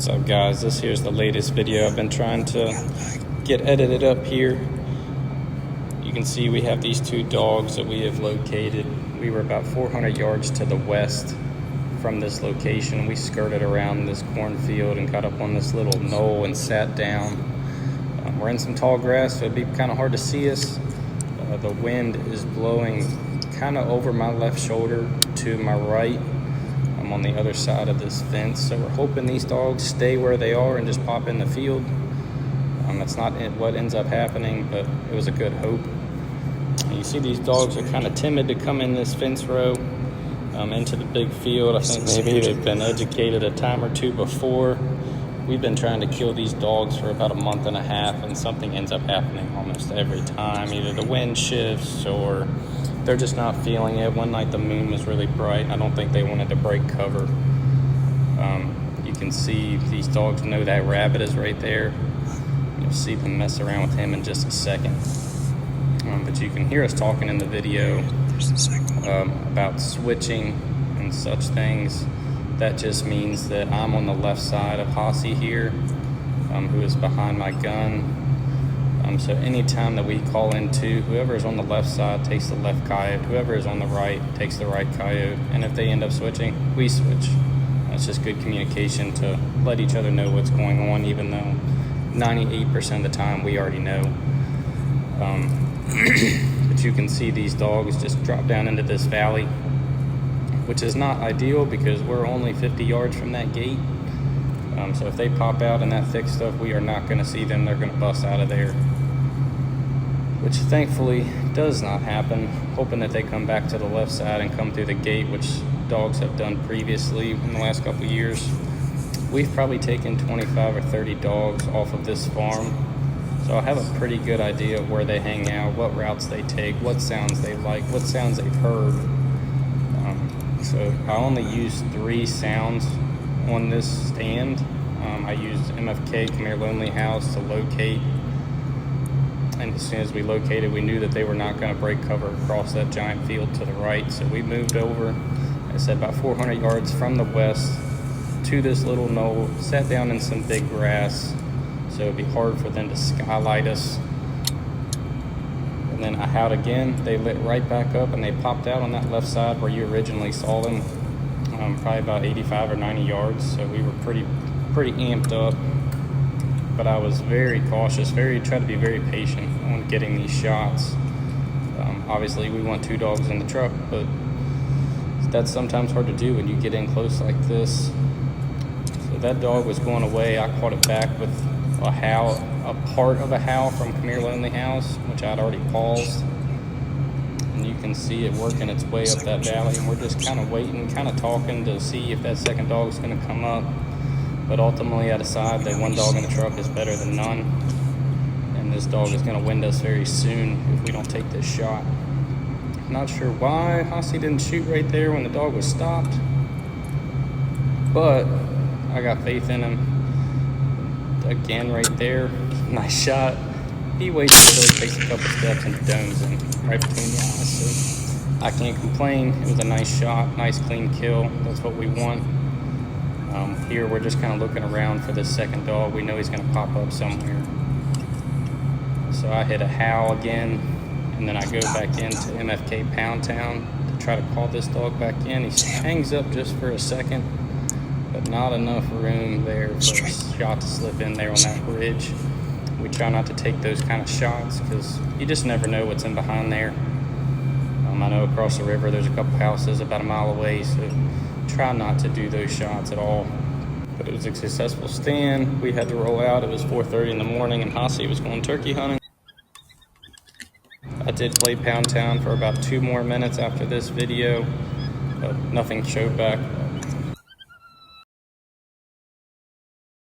What's up, guys? This here's the latest video I've been trying to get edited up here. You can see we have these two dogs that we have located. We were about 400 yards to the west from this location. We skirted around this cornfield and got up on this little knoll and sat down. We're in some tall grass, so it'd be kind of hard to see us. The wind is blowing kind of over my left shoulder to my right. I'm on the other side of this fence, so we're hoping these dogs stay where they are and just pop in the field. That's not what ends up happening, but it was a good hope. And you see these dogs are kind of timid to come in this fence row into the big field. I think maybe they've been educated a time or two before. We've been trying to kill these dogs for about a month and a half, and something ends up happening almost every time. Either the wind shifts or they're just not feeling it. One night the moon was really bright. I don't think they wanted to break cover. You can see these dogs know that rabbit is right there. You'll see them mess around with him in just a second. But you can hear us talking in the video about switching and such things. That just means that I'm on the left side of Hossy here, who is behind my gun. So anytime that we call into, whoever is on the left side takes the left coyote, whoever is on the right takes the right coyote, and if they end up switching, we switch. It's just good communication to let each other know what's going on, even though 98% of the time we already know. But you can see these dogs just drop down into this valley, which is not ideal because we're only 50 yards from that gate. So if they pop out in that thick stuff, we are not going to see them. They're going to bust out of there, which thankfully does not happen. Hoping that they come back to the left side and come through the gate, which dogs have done previously in the last couple of years. We've probably taken 25 or 30 dogs off of this farm, so I have a pretty good idea of where they hang out, what routes they take, what sounds they like, what sounds they've heard. So I only used 3 sounds on this stand. I used MFK, Come Here Lonely House, to locate, and as soon as we located, we knew that they were not going to break cover across that giant field to the right, so we moved over, I said about 400 yards from the west to this little knoll, sat down in some big grass, so it'd be hard for them to skylight us. And then I howled again. They lit right back up and they popped out on that left side where you originally saw them, probably about 85 or 90 yards. So we were pretty amped up, but I was very cautious, tried to be very patient on getting these shots. Obviously we want 2 dogs in the truck, but that's sometimes hard to do when you get in close like this. So that dog was going away. I caught it back with a howl, a part of a howl from Come Here Lonely House, which I'd already paused. And you can see it working its way up that valley, and we're just kind of waiting, kind of talking to see if that second dog is going to come up. But ultimately I decide that 1 dog in the truck is better than none, and this dog is going to wind us very soon if we don't take this shot. Not sure why Hossy didn't shoot right there when the dog was stopped, but I got faith in him. Again, right there, nice shot. He waits until he takes a couple steps and domes him right between the eyes. So I can't complain. It was a nice shot, nice clean kill. That's what we want. Here we're just kind of looking around for this second dog. We know he's going to pop up somewhere. So I hit a howl again, and then I go back into MFK Pound Town to try to call this dog back in. He hangs up just for a second, but not enough room there for a shot to slip in there on that bridge. We try not to take those kind of shots because you just never know what's in behind there. I know across the river there's a couple houses about a mile away, so try not to do those shots at all. But it was a successful stand. We had to roll out. It was 4:30 in the morning, and Hossy was going turkey hunting. I did play Pound Town for about 2 more minutes after this video, but nothing showed back